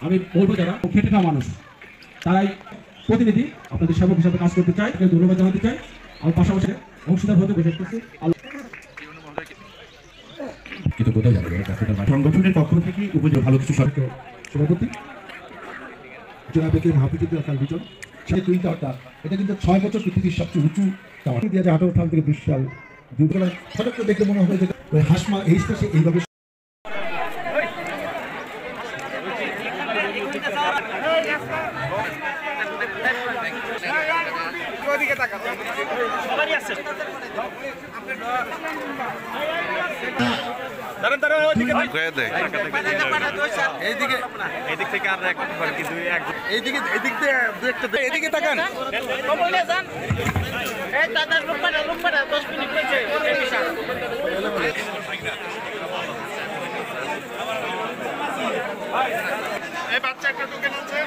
আমি বলবো যারা খেটে খাওয়া মানুষ তারাই প্রতিনিধি আপনাদের সেবক হিসাবে কাজ করতে চাই, ধন্যবাদ জানাতে চাই। আমার পাশাপাশি অংশীদার হতে ঘোষণা করছি। কিন্তু কোথায় যাবে সংগঠনের পক্ষ থেকে উপজেলা ভালো কিছু সভাপতি জেলাবেকের মহাপ্রতিনিধি আকাল বিজন সেই দুই টাওয়ারটা এটা কিন্তু 6 বছর পৃথিবীর সবচেয়ে উঁচু টাওয়ার দিয়ে যে 18 সাল থেকে 20 সাল দুর্ঘটনা হঠাৎ করে দেখলে মনে হবে যে ওই হাসমা এই স্পেসে এইভাবে এদিকে তাকান বাচ্চা একটা ঢুকে যাচ্ছে।